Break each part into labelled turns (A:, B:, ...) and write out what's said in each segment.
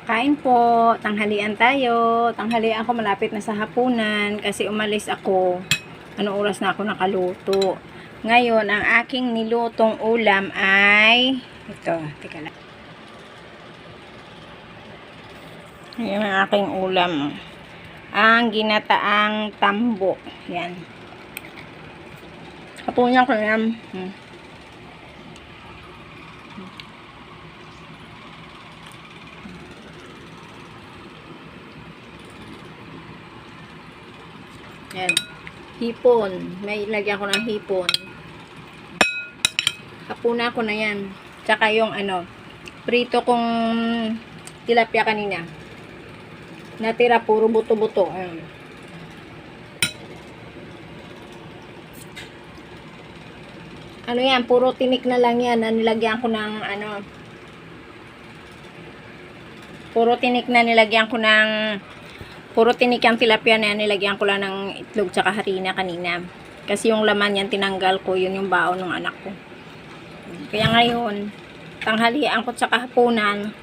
A: Kain po, tanghalian tayo. Tanghalian ko malapit na sa hapunan kasi umalis ako. Anong oras na ako nakaluto? Ngayon, ang aking nilutong ulam ay ito, teka lang. Ayan ang aking ulam. Ang ginataang tambo. Yan. Hapunan ko yan. Yan. Hipon. May lagyan ko ng hipon. Hapunan ko na yan. Tsaka yung prito kong tilapia kanina. Natira puro buto-buto. Ano yan, puro tinik na lang yan. Nilagyan ko ng puro tinik na nilagyan ko ng puro tinik yung tilapia na yan, nilagyan ko lang ng itlog tsaka harina kanina. Kasi yung laman yan, tinanggal ko. Yun yung baon ng anak ko. Kaya ngayon, tanghalian ko tsaka hapunan.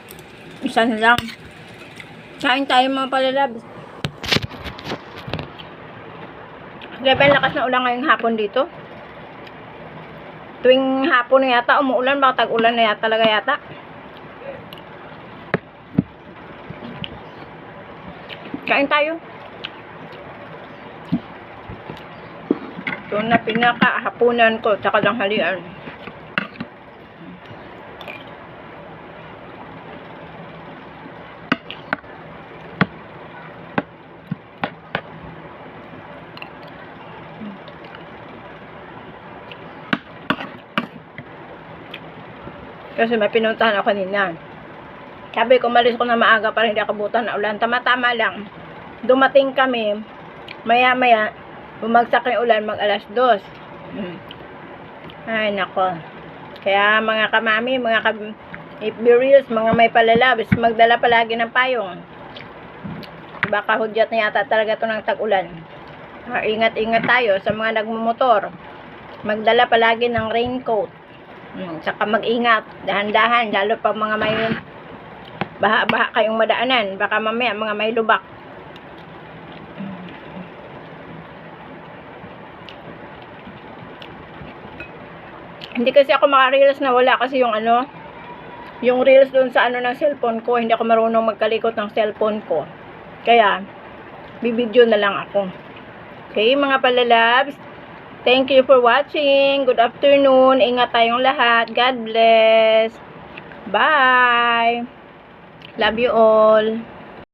A: Isa na lang. Kain tayo mga palalabs. Grabe, lakas na ulan ngayong hapon dito. Tuwing hapon na yata, umuulan. Baka tag-ulan na yata talaga yata. Kain tayo. Ito na pinaka-hapunan ko, tsaka tanghalian. Kasi may pinuntahan ako kanina. Sabi ko, malis ko na maaga para hindi ako butan na ulan. Tama-tama lang. Dumating kami, maya-maya, bumagsak na ulan mag alas 2. Ay, nako. Kaya mga kamami, mga FB Reels, mga may palalabs, magdala palagi ng payong. Baka hudyat na yata talaga ito ng tag-ulan. Ingat-ingat tayo sa mga nagmumotor. Magdala palagi ng raincoat. Saka mag-ingat, dahan-dahan, lalo pag mga may baha-baha kayong madaanan, baka mamaya mga may lubak. Hindi kasi ako maka-reels na wala kasi yung yung reels dun sa ng cellphone ko, hindi ako marunong magkalikot ng cellphone ko. Kaya bibidyo na lang ako. Okay, mga palalabs, thank you for watching. Good afternoon. Ingat tayong lahat. God bless. Bye. Love you all.